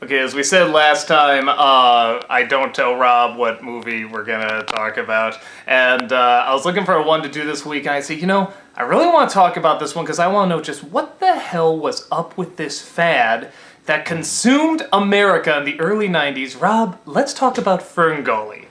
Okay, as we said last time, I don't tell Rob what movie we're gonna talk about, and I was looking for one to do this week, and I said, I really want to talk about this one because I want to know just what the hell was up with this fad that consumed America in the early 90s. Rob, let's talk about FernGully.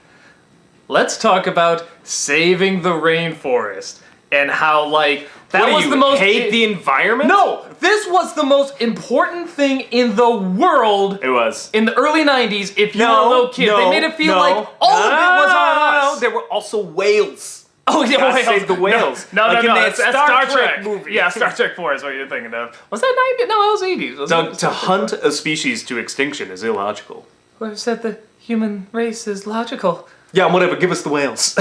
Let's talk about saving the rainforest and how, that was the most... hate the environment? No! This was the most important thing in the world. It was. In the early 90s, if you were a little kid. They made it feel like all of it was on us. No, there were also whales. Oh, yeah, God whales. save the whales. No, like in that it's Star Trek movie. Yeah, Star Trek 4 is what you're thinking of. Was that 90s? No, it was 80s. Doug, to hunt a species to extinction is illogical. Who said the human race is logical? Yeah, whatever. Give us the whales.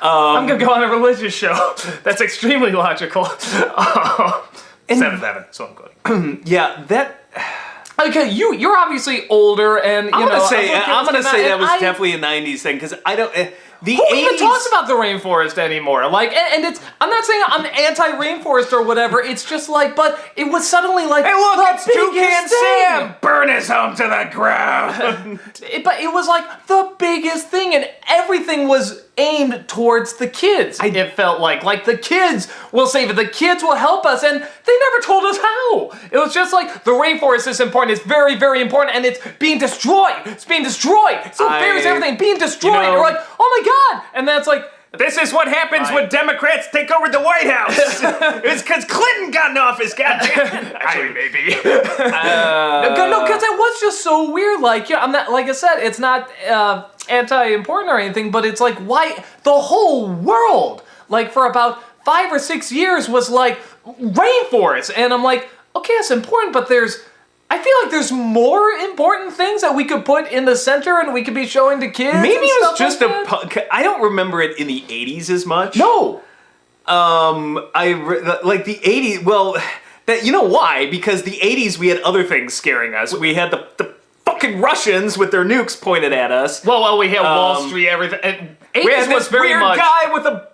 I'm gonna go on a religious show. That's extremely logical. 7-7, so I'm going. Yeah, that... Okay, you're obviously older, and I'm gonna say that was I, definitely a '90s thing because I don't. The Who 80s even talks about the rainforest anymore? And it's, I'm not saying I'm anti-rainforest or whatever, it's just but it was suddenly Hey look, it's Toucan Sam! Thing. Burn his home to the ground! But it was the biggest thing, and everything was aimed towards the kids. It felt like the kids will save it, the kids will help us, and they never told us how. It was just the rainforest is important, it's very, very important, and it's being destroyed. It's being destroyed. So fairies, everything being destroyed. And we're like, oh my God! And that's this is what happens when Democrats take over the White House. It's because Clinton got in office, goddamn. Actually, maybe. No, because it was just so weird. I'm not, like I said, it's not anti-important or anything, but it's why the whole world, for about 5 or 6 years was rainforest. And I'm okay, it's important, but I feel like there's more important things that we could put in the center and we could be showing to kids. Maybe it was just I don't remember it in the 80s as much. No. The 80s, well, you know why? Because the 80s we had other things scaring us. We had the fucking Russians with their nukes pointed at us. Well, we had Wall Street, everything. And 80s we had was this very weird much... guy with a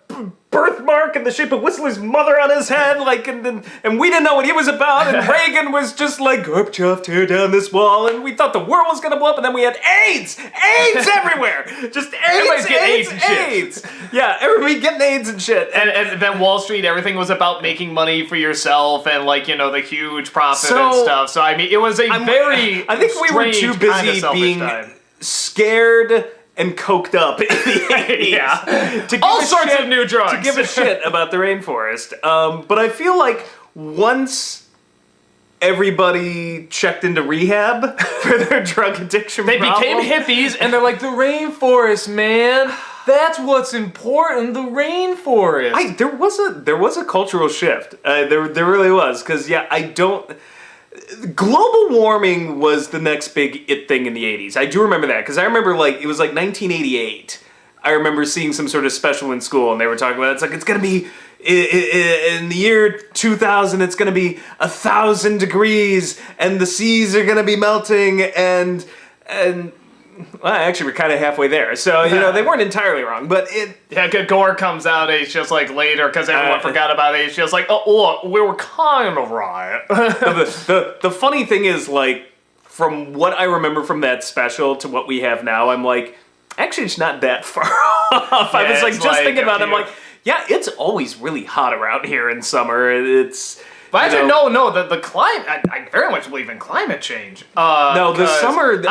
birthmark in the shape of Whistler's mother on his head, and we didn't know what he was about, and Reagan was just Gorbachev, tear down this wall, and we thought the world was gonna blow up, and then we had AIDS! AIDS everywhere! Just AIDS, AIDS! Yeah, everybody getting AIDS and shit. And then Wall Street, everything was about making money for yourself, and the huge profit and stuff. So, I mean, it was I think we were too busy being scared and coked up in the 80s. Yeah. To give all sorts of new drugs. To give a shit about the rainforest. But I feel once everybody checked into rehab for their drug addiction they became hippies, and they're the rainforest, man. That's what's important, the rainforest. There was a cultural shift. There really was. Because, global warming was the next big it thing in the 80s. I do remember that, because I remember, it was 1988. I remember seeing some sort of special in school, and they were talking about it's going to be, in the year 2000, it's going to be 1,000 degrees, and the seas are going to be melting, and well, actually, we're kind of halfway there. So, they weren't entirely wrong, but it... Yeah, Gore comes out age just later, because everyone forgot about age. Just oh, look, we were kind of right. the funny thing is, from what I remember from that special to what we have now, I'm actually, it's not that far off. Yeah, I was just thinking about it, I'm yeah, it's always really hot around here in summer. It's... But the climate, I very much believe in climate change. No, the summer...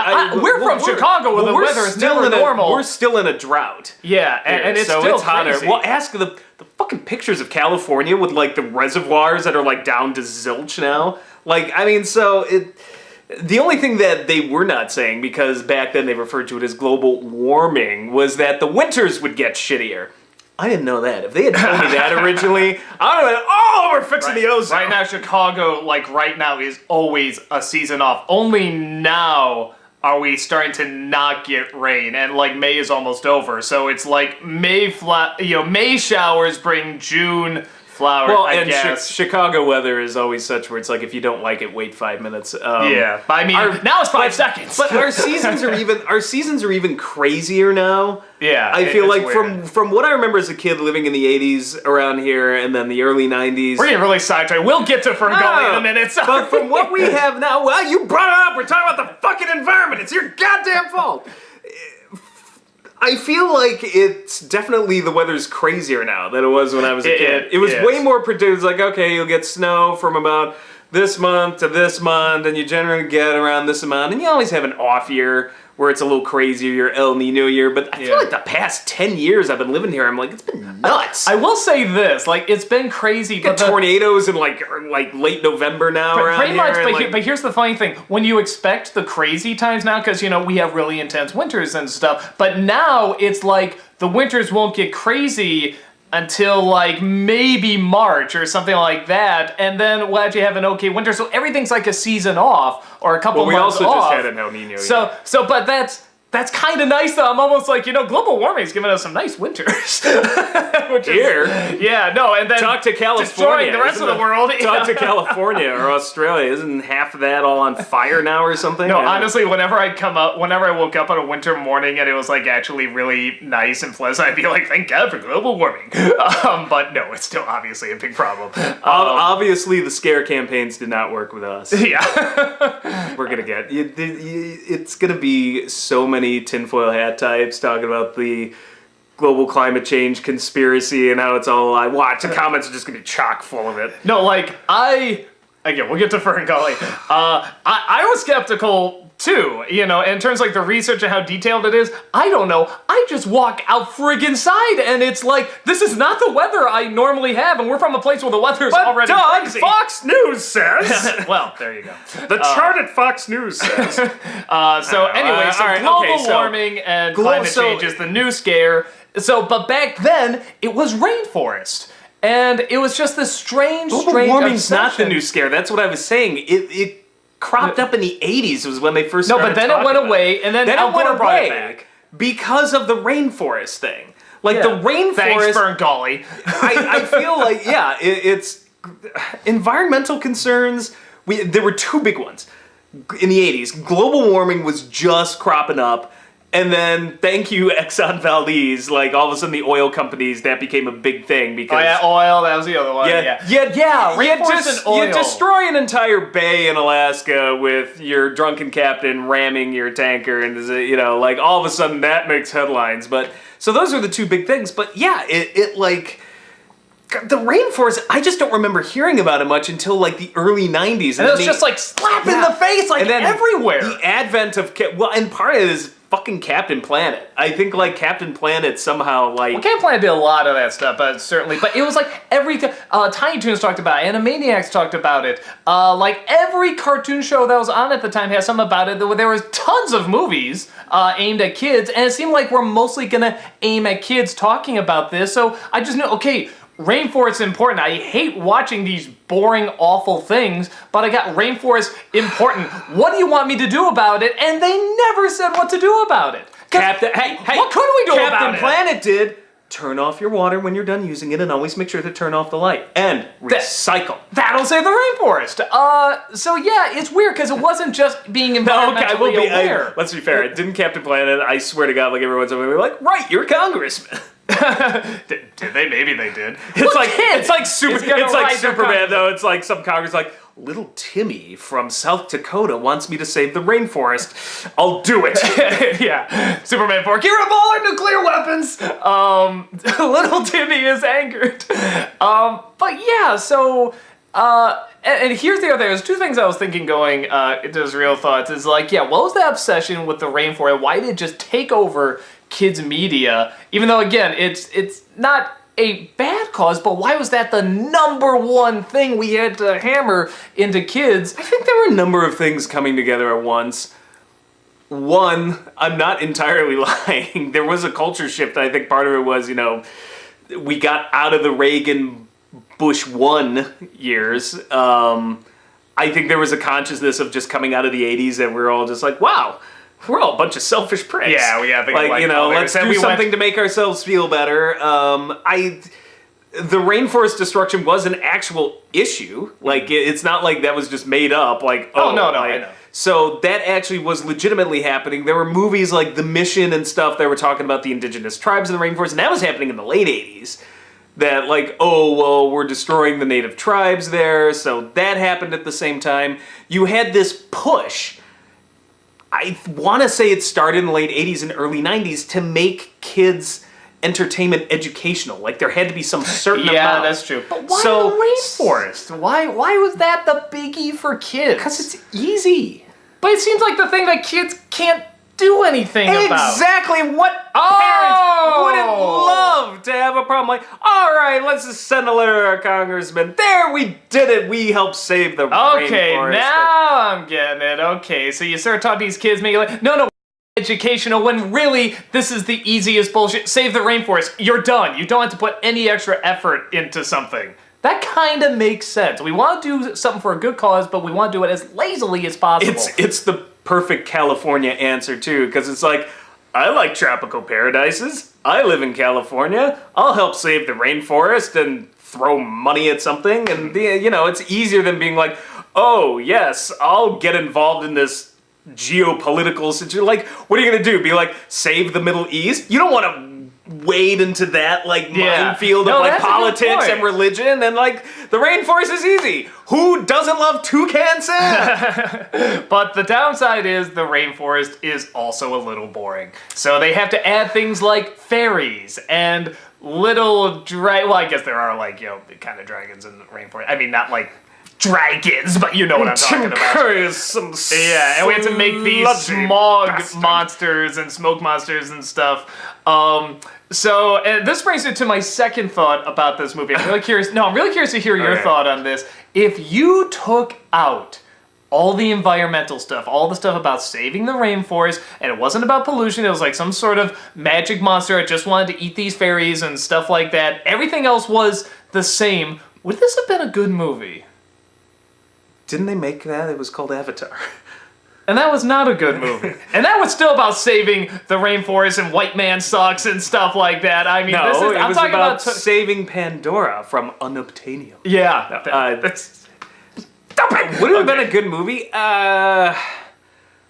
we're from Chicago where the weather is never normal. We're still in a drought. Yeah, and it's still hotter. Crazy. Well, ask the fucking pictures of California with, the reservoirs that are, down to zilch now. The only thing that they were not saying, because back then they referred to it as global warming, was that the winters would get shittier. I didn't know that. If they had told me that originally, I would have been, we're fixing the ozone. Right now, Chicago, right now, is always a season off. Only now are we starting to not get rain, and May is almost over. So it's May showers bring June flowers. Well, I and guess. Chicago weather is always such where it's if you don't like it, wait 5 minutes. Yeah, I mean, now it's 5 seconds. But our seasons are even crazier now. Yeah, I feel from what I remember as a kid living in the 80s around here, and then the early 90s. We're getting really sidetracked. We'll get to FernGully in a minute. But from what we have now, well, you brought up. We're talking about the fucking environment. It's your goddamn fault. I feel like it's definitely the weather's crazier now than it was when I was a kid. It was way more predictable. It's like, okay, you'll get snow from about this month to this month, and you generally get around this amount, and you always have an off year where it's a little crazier, your El Nino year, but I feel like the past 10 years I've been living here, I'm like, it's been nuts. I will say this, like, it's been crazy. But tornadoes in like late November now around pretty much, here. but here's the funny thing. When you expect the crazy times now, because, we have really intense winters and stuff, but now it's like the winters won't get crazy until like maybe March or something like that, and then we'll actually have an okay winter. So everything's like a season off or a couple months off. We also just had an El Nino. But that's kind of nice though. I'm almost like, global warming's giving us some nice winters. Which Here? And then talk to California. Destroying the rest of the world. Talk to California or Australia. Isn't half of that all on fire now or something? No, honestly, whenever I woke up on a winter morning and it was like actually really nice and pleasant, I'd be like, thank God for global warming. But no, it's still obviously a big problem. Obviously, the scare campaigns did not work with us. Yeah. We're going to get... It's going to be so many tinfoil hat types talking about the global climate change conspiracy and how it's all a lie. Watch, the comments are just going to be chock full of it. No, like, again, we'll get to FernGully. I was skeptical too, in terms of like the research and how detailed it is. I don't know. I just walk out friggin' side and it's like, this is not the weather I normally have, and we're from a place where the weather's already crazy. Fox News says. Well, there you go. The chart at Fox News says. Global warming and climate change is the new scare. But back then, it was rainforest. And it was just this strange warming's obsession. not the new scare. That's what I was saying. It cropped up in the 80s was when they first started but then it went away, and then Al Gore brought it back. Because of the rainforest thing. Like, the rainforest... Thanks, FernGully. I feel like, it's... Environmental concerns... There were two big ones in the 80s. Global warming was just cropping up. And then, thank you, Exxon Valdez, like, all of a sudden the oil companies, that became a big thing because... Oh, yeah, oil, that was the other one. You destroy an entire bay in Alaska with your drunken captain ramming your tanker, and, all of a sudden that makes headlines. But, so those are the two big things. But, the rainforest, I just don't remember hearing about it much until, like, the early 90s. And it was just, like, slap in the face, like, everywhere. The advent of... and part of it is... fucking Captain Planet. I think, like, Captain Planet somehow, like... Well, Captain Planet did a lot of that stuff, but certainly... But it was, like, everything... Tiny Toons talked about it. Animaniacs talked about it. Like, every cartoon show that was on at the time had something about it. There was tons of movies aimed at kids, and it seemed like we're mostly gonna aim at kids talking about this, so I just knew, okay... Rainforest important. I hate watching these boring, awful things, but I got rainforest important. What do you want me to do about it? And they never said what to do about it. Hey, what could we do about it? Captain Planet did. Turn off your water when you're done using it, and always make sure to turn off the light. And recycle. That'll save the rainforest. So yeah, it's weird because it wasn't just being environmentally aware. Let's be fair. Didn't Captain Planet? I swear to God, like everyone's over there, like, right, you're a congressman. Did they? Maybe they did. It's like Superman though. It's like some Congress like, little Timmy from South Dakota wants me to save the rainforest. I'll do it. Yeah. Superman 4. Get rid of all our nuclear weapons. Little Timmy is angered. But yeah. So. And here's the other thing. There's two things I was thinking going into his real thoughts. Is like, what was that obsession with the rainforest? Why did it just take over kids' media? Even though, again, it's not a bad cause, but why was that the number one thing we had to hammer into kids? I think there were a number of things coming together at once. One, I'm not entirely lying. There was a culture shift. I think part of it was, we got out of the Reagan Bush 1 years. I think there was a consciousness of just coming out of the 80s that we're all just like, wow, we're all a bunch of selfish pricks. Yeah, we have let's do something to make ourselves feel better. The rainforest destruction was an actual issue. Like, it's not like that was just made up. Like, I know. So that actually was legitimately happening. There were movies like The Mission and stuff that were talking about the indigenous tribes in the rainforest, and that was happening in the late 80s. That, like, we're destroying the native tribes there, so that happened at the same time. You had this push I want to say it started in the late 80s and early 90s to make kids entertainment educational. Like there had to be some certain amount. Yeah, that's true. But why the rainforest? Why was that the biggie for kids? Because it's easy. But it seems like the thing that kids can't do anything about. Exactly what parents wouldn't love to have a problem. Like, all right, let's just send a letter to our congressman. There, we did it. We helped save the rainforest. Okay, now I'm getting it. Okay, so you start talking to these kids, making like, no, educational, when really this is the easiest bullshit. Save the rainforest. You're done. You don't have to put any extra effort into something. That kind of makes sense. We want to do something for a good cause, but we want to do it as lazily as possible. It's the perfect California answer too, because it's like, I like tropical paradises. I live in California. I'll help save the rainforest and throw money at something, and it's easier than being like, oh yes, I'll get involved in this geopolitical situation. Like, what are you gonna do? Be like, save the Middle East? You don't want to wade into that minefield of politics and religion, and like the rainforest is easy. Who doesn't love toucan sand? But the downside is the rainforest is also a little boring. So they have to add things like fairies and little well, I guess there are kind of dragons in the rainforest. I mean, not like dragons, but you know what I'm talking about. Yeah, and we have to make these smog monsters and smoke monsters and stuff. So this brings me to my second thought about this movie. I'm really curious. No, I'm really curious to hear your thought on this. If you took out all the environmental stuff, all the stuff about saving the rainforest, and it wasn't about pollution, it was like some sort of magic monster that just wanted to eat these fairies and stuff like that, everything else was the same, would this have been a good movie? Didn't they make that? It was called Avatar. And that was not a good movie. And that was still about saving the rainforest and white man sucks and stuff like that. I mean, I'm was talking about saving Pandora from unobtainium. Yeah. That's... Would it have been a good movie? I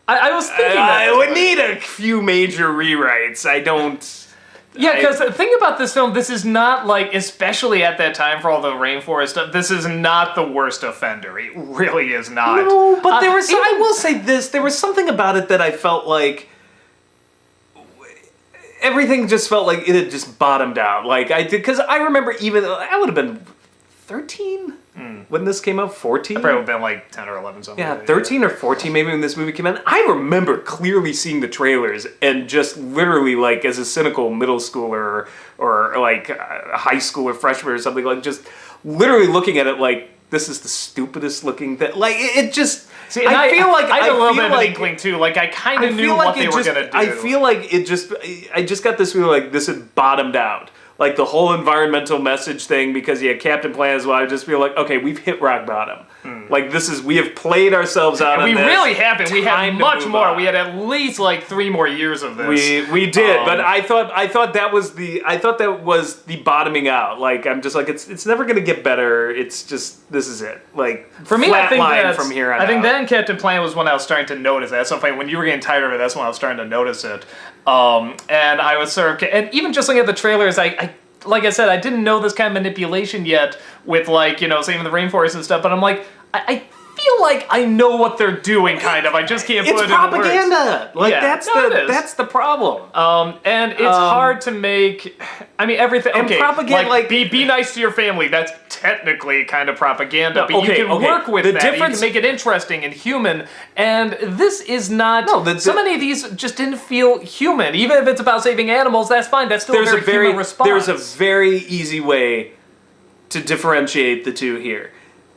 was thinking that. It would need a few major rewrites. Yeah, because the thing about this film, this is not especially at that time for all the rainforest stuff, this is not the worst offender. It really is not. No, but there was, I will say this, there was something about it that I felt like, everything just felt like it had just bottomed out. Because I remember I would have been 13? When this came out, 14? I probably would have been like 10 or 11 something. Yeah, 13 or 14 maybe when this movie came out. I remember clearly seeing the trailers and just literally as a cynical middle schooler or a high schooler freshman or something, just literally looking at it like, this is the stupidest looking thing. It just... See, I feel like I had a little bit of an inkling too. I kind of knew what they were going to do. I feel like I just got this feeling like this had bottomed out. The whole environmental message thing, because you had Captain Planet as well, I just feel like, okay, we've hit rock bottom. We have played ourselves out on this. We really haven't. We had much more. On. We had at least 3 more years of this. We did, but I thought that was the bottoming out. I'm just it's never gonna get better. It's just, this is it. For me, I think that from here on I think out. Then Captain Planet was when I was starting to notice it. That's so funny. When you were getting tired of it, that's when I was starting to notice it. And I was and even just looking at the trailers, like I said, I didn't know this kind of manipulation yet with saving the rainforest and stuff, but I'm I feel like I know what they're doing, kind of. I just can't put it in words. It's propaganda. That's the problem. And it's hard to make. I mean, everything. Okay, propaganda, be nice to your family. That's technically kind of propaganda, but you can work with that. You can make it interesting and human. And this is not. So many of these just didn't feel human. Even if it's about saving animals, that's fine. That's still a very human response. There's a very easy way to differentiate the two here.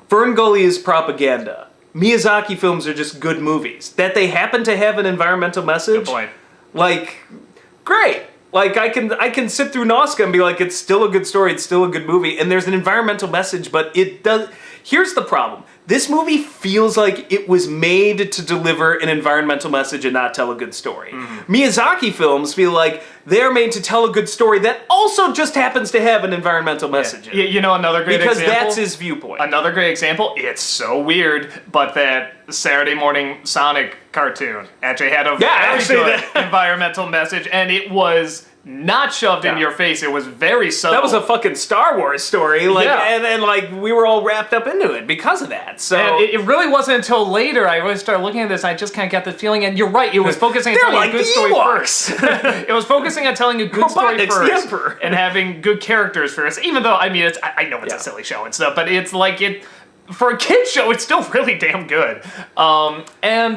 FernGully is propaganda. Miyazaki films are just good movies. That they happen to have an environmental message. Good point. Great. I can sit through Nausicaa and be like, it's still a good story, it's still a good movie, and there's an environmental message, but it does... Here's the problem. This movie feels like it was made to deliver an environmental message and not tell a good story. Miyazaki films feel like they're made to tell a good story that also just happens to have an environmental message in it. You know another great example? Because that's his viewpoint. Another great example, it's so weird, but that Saturday morning Sonic cartoon actually had a very good environmental message, and it was not shoved in your face. It was very subtle. That was a fucking Star Wars story, like, Yeah. and like we were all wrapped up into it because of that. So And it really wasn't until later I really started looking at this. I just kind of got the feeling, and you're right. It was focusing on telling like a good the story Ewoks. first. It was focusing on telling a good story Robotnik's the first, Emperor. and having good characters first. Even though I mean, I know it's a silly show and stuff, but it's like it. For a kid's show, it's still really damn good. And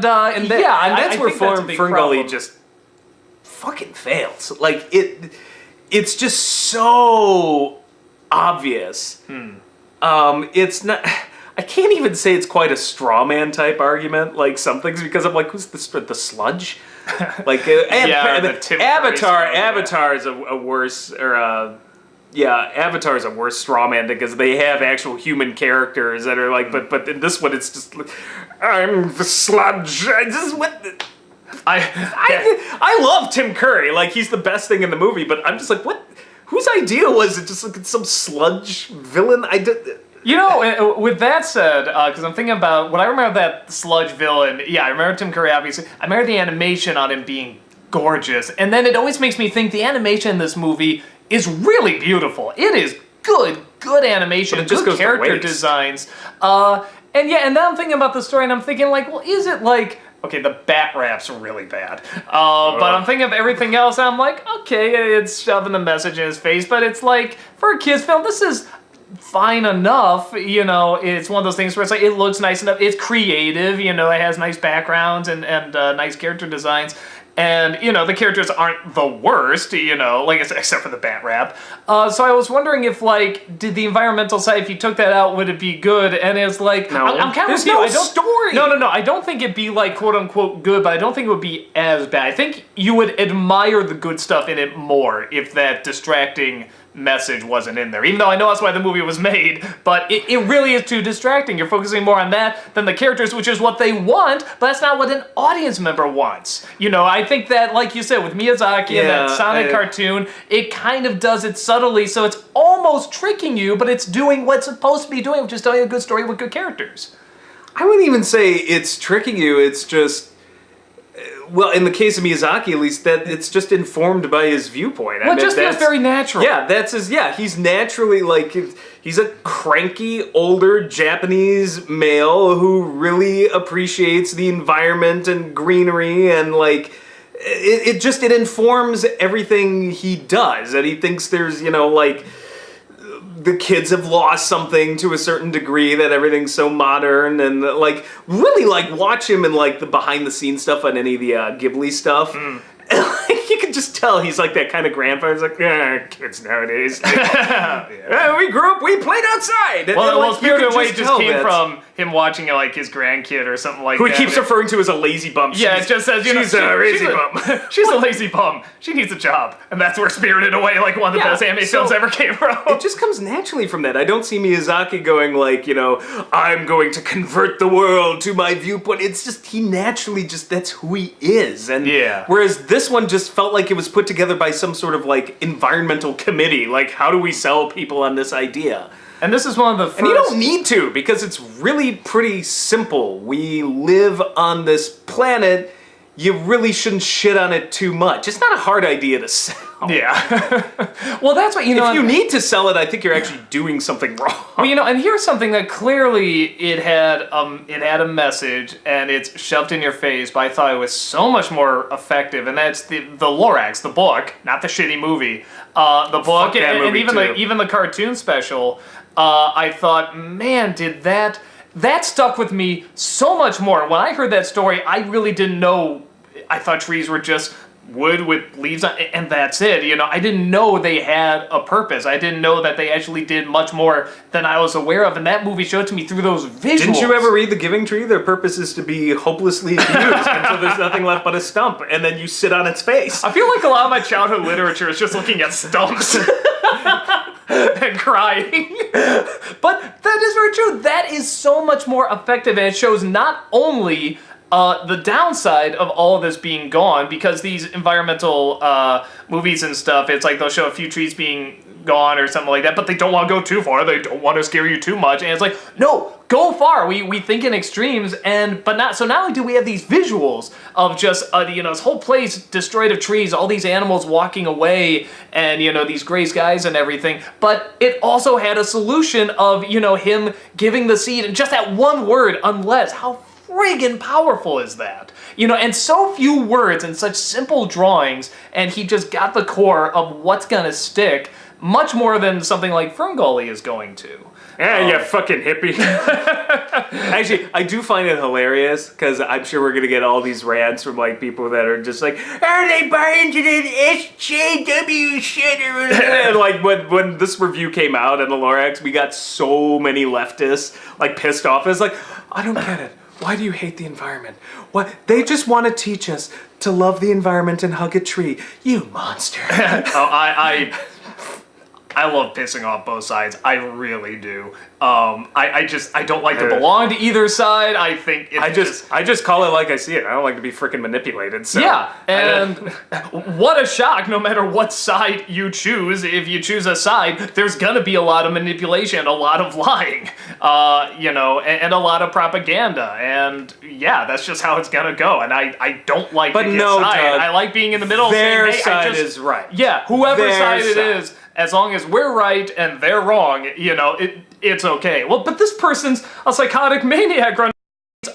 that's where think that's a big FernGully problem. just fucking fails. Like it's just so obvious. It's not. I can't even say it's quite a straw man type argument. Like some things, because I'm like, who's the sludge? Like the Tim Curry Avatar. sludge, yeah. Avatar is a worse or. Yeah, Avatar is a worse straw man because they have actual human characters that are like, but in this one it's just like, I'm the sludge. I love Tim Curry. Like, he's the best thing in the movie, but I'm just like, what? Whose idea was it? Just like some sludge villain? You know, with that said, because I'm thinking about when I remember that sludge villain. Yeah, I remember Tim Curry. Obviously, I remember the animation on him being gorgeous, and then it always makes me think the animation in this movie is really beautiful. It is good animation, But it just good goes to character waste. designs. And then I'm thinking about the story, and I'm thinking like, well, is it like, okay, the bat rap's really bad. But I'm thinking of everything else, and I'm like, okay, it's shoving the message in his face, but it's like, for a kid's film, this is fine enough. You know, it's one of those things where it's like, it looks nice enough, it's creative, you know, it has nice backgrounds and nice character designs. And, you know, the characters aren't the worst, you know, like I said, except for the bat rap. So I was wondering if, like, did the environmental side, if you took that out, would it be good? And it's like, No. I'm kind of There's with you. no I don't, story. No. I don't think it'd be, like, quote-unquote good, but I don't think it would be as bad. I think you would admire the good stuff in it more if that distracting message wasn't in there. Even though I know that's why the movie was made, but it really is too distracting. You're focusing more on that than the characters, which is what they want, but that's not what an audience member wants. You know, I think that, like you said, with Miyazaki and that Sonic cartoon, it kind of does it subtly, so it's almost tricking you, but it's doing what's supposed to be doing, which is telling a good story with good characters. I wouldn't even say it's tricking you. It's just, well, in the case of Miyazaki, at least, that it's just informed by his viewpoint. Well, it just feels very natural. Yeah, that's his. Yeah, he's naturally like he's a cranky older Japanese male who really appreciates the environment and greenery, and like it informs everything he does. And he thinks there's, you know, like, the kids have lost something to a certain degree, that everything's so modern, and like really like watch him in like the behind the scenes stuff on any of the Ghibli stuff. And, like, you can just tell he's like that kind of grandfather. He's like, kids nowadays. We grew up, we played outside. And, Well, like, Spirited Away just tell came that. from him watching like his grandkid or something like Who that. he keeps referring to as a lazy bum. Yeah, it just says, you know, she's a lazy bum. She's a lazy bum. She needs a job. And that's where Spirited Away, like, one of the Yeah, best anime so- films ever came from. It just comes naturally from that. I don't see Miyazaki going like, you know, I'm going to convert the world to my viewpoint. It's just, he naturally just, that's who he is. And Yeah. Whereas this one just felt like it was put together by some sort of like environmental committee. Like, how do we sell people on this idea? And this is one of the first... And you don't need to, because it's really pretty simple. We live on this planet. You really shouldn't shit on it too much. It's not a hard idea to sell. Yeah. Well, that's what, you know... If you need to sell it, I think you're actually doing something wrong. Well, you know, and here's something that clearly it had a message, and it's shoved in your face, but I thought it was so much more effective, and that's the Lorax, the book, not the shitty movie. The book, that and movie too. even the cartoon special, I thought, man, did that stuck with me so much more. When I heard that story, I really didn't know. I thought trees were just wood with leaves on, and that's it. You know, I didn't know they had a purpose. I didn't know that they actually did much more than I was aware of, and that movie showed to me through those visuals. Didn't you ever read The Giving Tree? Their purpose is to be hopelessly abused until there's nothing left but a stump, and then you sit on its face. I feel like a lot of my childhood literature is just looking at stumps and crying. But that is very true. That is so much more effective, and it shows not only the downside of all of this being gone, because these environmental movies and stuff, it's like they'll show a few trees being gone or something like that, but they don't want to go too far. They don't want to scare you too much. And it's like, no, go far. We think in extremes, but not. So not only do we have these visuals of just this whole place destroyed of trees, all these animals walking away, and these gray skies and everything, but it also had a solution of him giving the seed and just that one word, unless. How friggin' powerful is that? And so few words and such simple drawings, and he just got the core of what's gonna stick much more than something like FernGully is going to. Yeah, you fucking hippie. Actually, I do find it hilarious because I'm sure we're gonna get all these rants from like people that are just like, are they buying into the SJW shit? And like when this review came out in the Lorax, we got so many leftists like pissed off. It's like, I don't get it. Why do you hate the environment? What? They just want to teach us to love the environment and hug a tree. You monster. I love pissing off both sides. I really do. I don't like to belong to either side. I think it's I just call it like I see it. I don't like to be freaking manipulated. So yeah, and what a shock! No matter what side you choose, if you choose a side, there's gonna be a lot of manipulation, a lot of lying, and a lot of propaganda. And yeah, that's just how it's gonna go. And I don't like but to get no, side. Doug, I like being in the middle. Their saying, hey, side is right. Yeah, whoever Their side it side. is. As long as we're right and they're wrong, it's okay. Well, but this person's a psychotic maniac on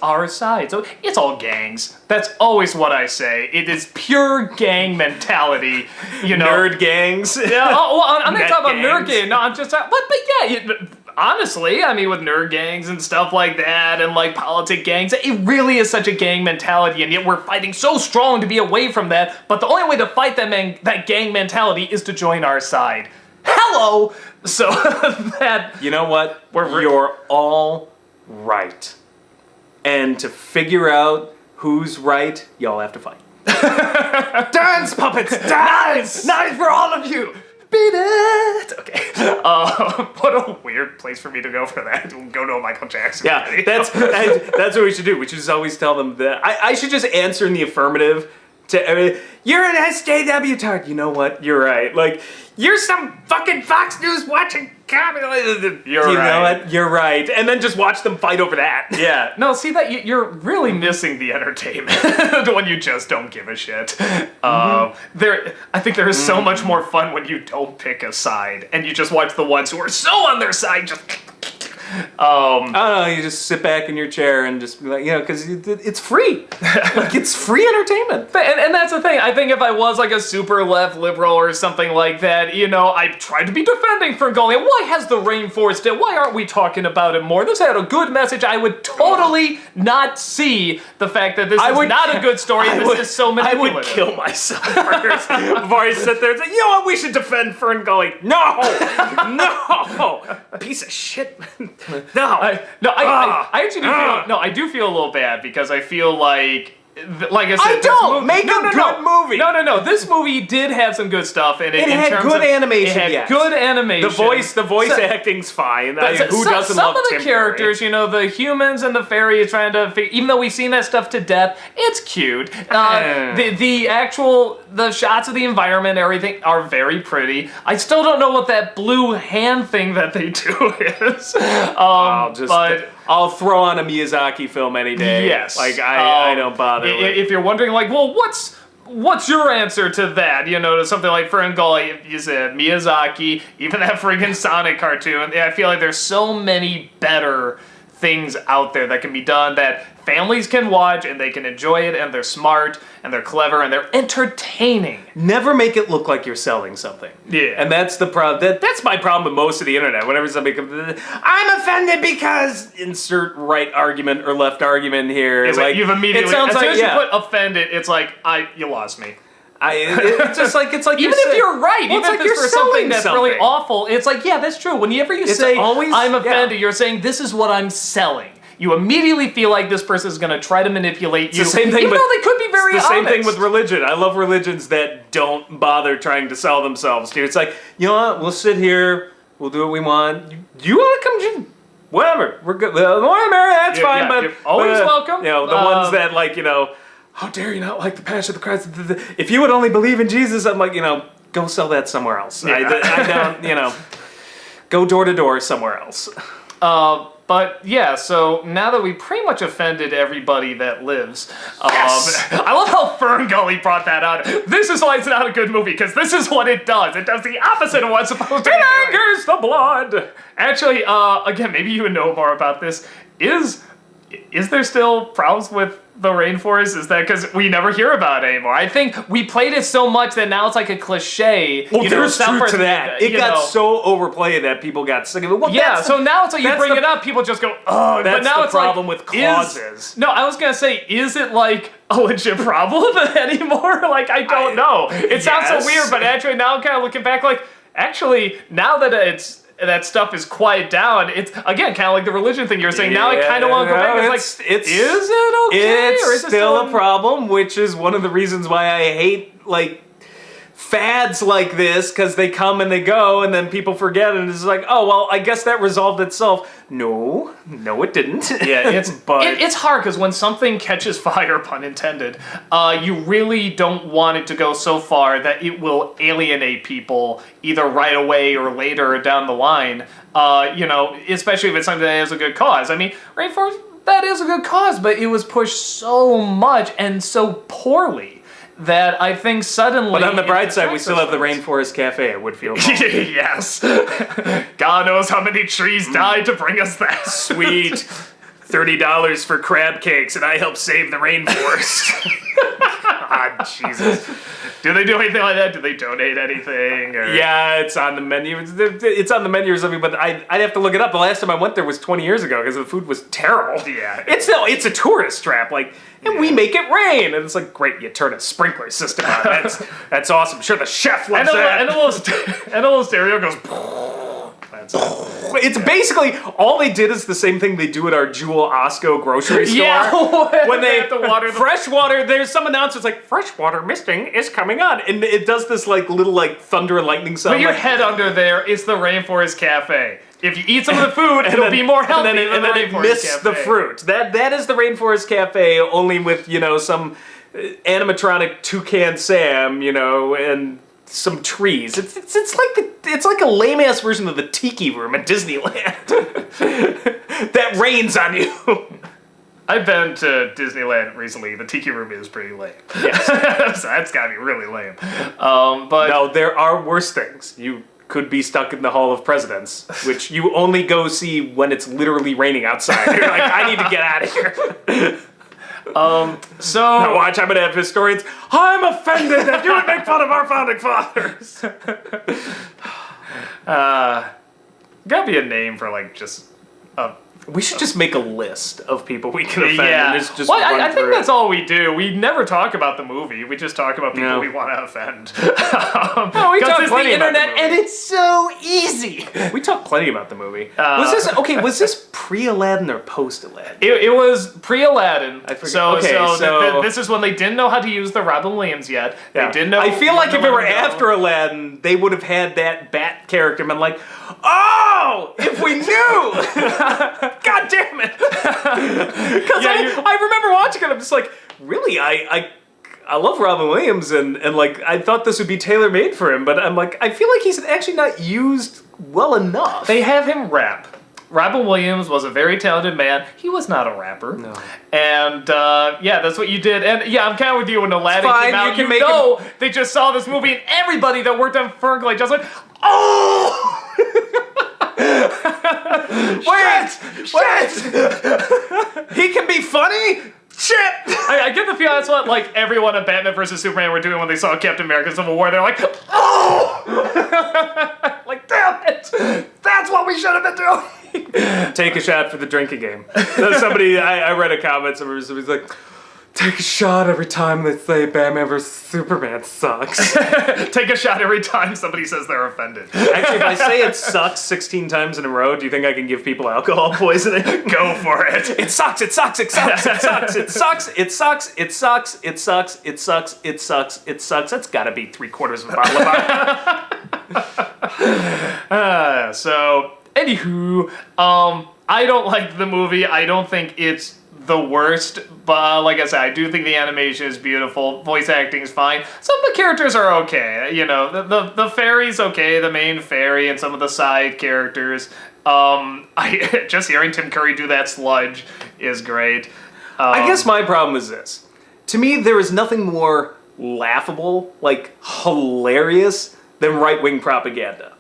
our side, so it's all gangs. That's always what I say. It is pure gang mentality, Nerd gangs. Yeah. Oh, well, I'm not talking about nerd gangs. gang. No, I'm just talking. But yeah. Honestly, I mean, with nerd gangs and stuff like that, and like politic gangs, it really is such a gang mentality, and yet we're fighting so strong to be away from that. But the only way to fight that gang mentality is to join our side. Hello. So that you know what? You're all right, and to figure out who's right, y'all have to fight. Dance, puppets, dance! Nice for all of you. Beat it! Okay. What a weird place for me to go for that. Go to a Michael Jackson. Yeah, video. that's what we should do. We should just always tell them that. I should just answer in the affirmative to, you're an SJW tard. You know what? You're right. Like, you're some fucking Fox News watching comedy. You're right. You know what? You're right. And then just watch them fight over that. Yeah. No, see that you're really missing the entertainment when you just don't give a shit. I think there is so much more fun when you don't pick a side and you just watch the ones who are so on their side just. I don't know, you just sit back in your chair and just be like, because it's free. Like, it's free entertainment. And that's the thing. I think if I was like a super left liberal or something like that, I tried to be defending FernGully. Why has the rainforest dead? Why aren't we talking about it more? This had a good message. I would totally not see the fact that this is not a good story and this is so manipulative. I would kill myself first before I sit there and say, you know what, we should defend FernGully. No! No! Piece of shit. No. I actually do feel, no, I do feel a little bad because I feel like I said, good movie. No. This movie did have some good stuff in it. It had good animation. It had good animation. The voice acting's fine. Who doesn't love some of the Tim characters? Curry? The humans and the fairy trying to. Even though we've seen that stuff to death, it's cute. The shots of the environment, everything are very pretty. I still don't know what that blue hand thing that they do is. I'll throw on a Miyazaki film any day. Yes. I don't bother. If you're wondering, what's your answer to that? To something like FernGully, you said Miyazaki, even that friggin' Sonic cartoon. I feel like there's so many better things out there that can be done that families can watch and they can enjoy it, and they're smart and they're clever and they're entertaining. Never make it look like you're selling something. Yeah. And that's the problem. That's my problem with most of the internet. Whenever somebody comes, I'm offended because insert right argument or left argument here. It's like you've immediately, as soon as you put offended, it's like, you lost me. It's just like it's like even if you're right, well, even if it's for something that's really awful, it's like, yeah, that's true. Whenever you say I'm offended, you're saying this is what I'm selling. You immediately feel like this person is going to try to manipulate you, the same thing even though they could be very honest. It's the same thing with religion. I love religions that don't bother trying to sell themselves to you. It's like, you know what? We'll sit here. We'll do what we want. You want to come? Whatever. We're good. That's fine. Yeah, but you're always welcome. The ones that how dare you not like the Passion of the Christ? If you would only believe in Jesus, I'm like, go sell that somewhere else. Yeah. I don't, go door to door somewhere else. But yeah, so now that we pretty much offended everybody that lives, Yes! I love how FernGully brought that out. This is why it's not a good movie, because this is what it does. It does the opposite of what's supposed to be. It angers the blood. Actually, again, maybe you would know more about this. Is there still problems with the rainforest? Is that because we never hear about it anymore? I think we played it so much that now it's like a cliche. Well, there's truth to that. It got so overplayed that people got sick of it. Well, yeah, so now it's like you bring it up, people just go, oh, but now it's problem like, with causes. No, I was going to say, is it like a legit problem anymore? Like, I don't know. It sounds so weird, but actually now I'm kind of looking back like, actually, now that that stuff is quiet down, it's, again, kind of like the religion thing you were saying. Now I kind of want to go back and is it okay? It's still a problem, which is one of the reasons why I hate, like, fads like this, because they come and they go, and then people forget, and it's like, oh, well, I guess that resolved itself. No, it didn't. Yeah, it's hard, because when something catches fire, pun intended, you really don't want it to go so far that it will alienate people either right away or later down the line, especially if it's something that has a good cause. I mean, Rainforest, that is a good cause, but it was pushed so much and so poorly that I think suddenly... But on the bright side, we still have the Rainforest Cafe at Woodfield Mall. Yes. God knows how many trees died to bring us that. Sweet. $30 for crab cakes, and I help save the rainforest. God, Jesus. Do they do anything like that? Do they donate anything? Or? Yeah, it's on the menu. It's on the menu or something, but I'd have to look it up. The last time I went there was 20 years ago because the food was terrible. Yeah. It's a tourist trap. And we make it rain. And it's like, great, you turn a sprinkler system on. That's awesome. Sure, the chef loves that. And a little stereo goes... It's basically, all they did is the same thing they do at our Jewel Osco grocery store. Yeah, when they have to water fresh water, there's some announcers like, freshwater misting is coming on. And it does this little thunder and lightning sound. Put your head under there, it's the Rainforest Cafe. If you eat some of the food, it'll be more healthy than the Rainforest Cafe. Miss the fruit. That is the Rainforest Cafe, only with, some animatronic Toucan Sam, and some trees. It's like a lame ass version of the Tiki Room at Disneyland. That rains on you. I've been to Disneyland recently. The Tiki Room is pretty lame. Yes. So that's gotta be really lame. But no, there are worse things. You could be stuck in the Hall of Presidents, which you only go see when it's literally raining outside. You're like, I need to get out of here. So now watch, I'm gonna have historians. I'm offended that you would make fun of our founding fathers. Gotta be a name for just we should just make a list of people we can offend. Yeah. And just well, run I think through that's all we do. We never talk about the movie. We just talk about people we want to offend. No, we talk plenty the about internet, the movie. and it's so easy. We talk plenty about the movie. Was this pre-Aladdin or post-Aladdin? It was pre-Aladdin. I forget. So this is when they didn't know how to use the Robin Williams yet. Yeah. They didn't know. I feel like if it were after Aladdin, they would have had that bat character and been like, oh, if we knew! God damn it! Because I remember watching it, I'm just like, really, I love Robin Williams, and I thought this would be tailor-made for him, but I'm like, I feel like he's actually not used well enough. They have him rap. Robin Williams was a very talented man. He was not a rapper. No. And, that's what you did. And, yeah, I'm kind of with you when Aladdin came out. They just saw this movie, and everybody that worked on FernGully just went, oh! Shit! He can be funny? Shit! I get the feeling that's what everyone at Batman vs Superman were doing when they saw Captain America Civil War. They're like, oh! Damn it! That's what we should have been doing. Take a shot for the drinking game. Somebody, I read a comment, somebody's like, take a shot every time they say Batman vs Superman sucks. Take a shot every time somebody says they're offended. Actually, if I say it sucks 16 times in a row, do you think I can give people alcohol poisoning? Go for it. It sucks, it sucks, it sucks, it sucks, it sucks, it sucks, it sucks, it sucks, it sucks, it sucks, it sucks. That's gotta be 3/4 of a bottle of vodka. So, anywho, I don't like the movie. I don't think it's the worst, but like I said, I do think the animation is beautiful. Voice acting is fine. Some of the characters are okay. You know, the fairy's okay, the main fairy, and some of the side characters. I just hearing Tim Curry do that sludge is great. I guess my problem is this. To me, there is nothing more laughable, like hilarious, than right-wing propaganda.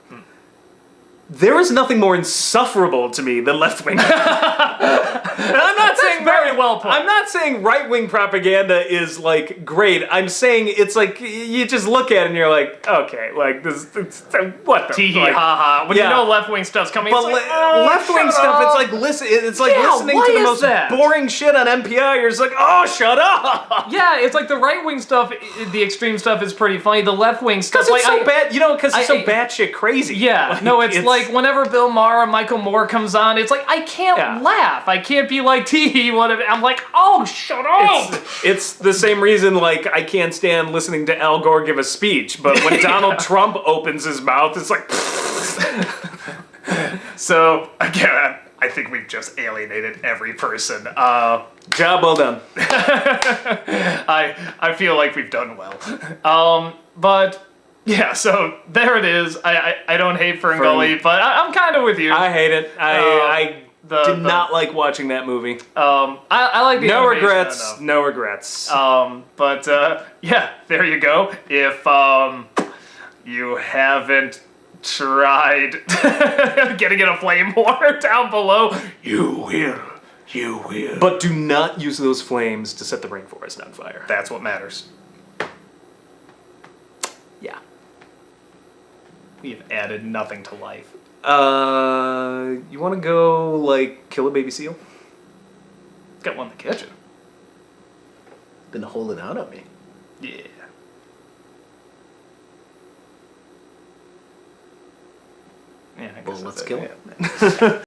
There is nothing more insufferable to me than left-wing. And I'm not saying very well put. I'm not saying right-wing propaganda is like great. I'm saying it's like you just look at it and you're like, okay, like this, what the Tee hee like, ha ha. When you know left-wing stuff's coming, but it's like, oh, left-wing stuff, it's like listening why to the is most that? boring shit on NPR. You're just like, oh, shut up. Yeah, it's like the right-wing stuff, the extreme stuff is pretty funny. The left-wing stuff, Because it's so bad, because it's so batshit crazy. Yeah, it's like whenever Bill Maher or Michael Moore comes on, it's like, I can't laugh. I can't be like, tee whatever. I'm like, oh, shut up! It's the same reason, like, I can't stand listening to Al Gore give a speech, but when Donald Trump opens his mouth, it's like... So, again, I think we've just alienated every person. Job well done. I feel like we've done well. But... yeah, so there it is. I don't hate FernGully, but I'm kind of with you. I hate it. I did not like watching that movie. I like the no animation regrets. enough. No regrets. But yeah, there you go. If you haven't tried getting in a flame war down below, you will. You will. But do not use those flames to set the rainforest on fire. That's what matters. Yeah. We've added nothing to life. You want to go, like, kill a baby seal? Got one in the kitchen. Been holding out on me. Yeah. Yeah, I guess Well, let's that's it, kill yeah. it.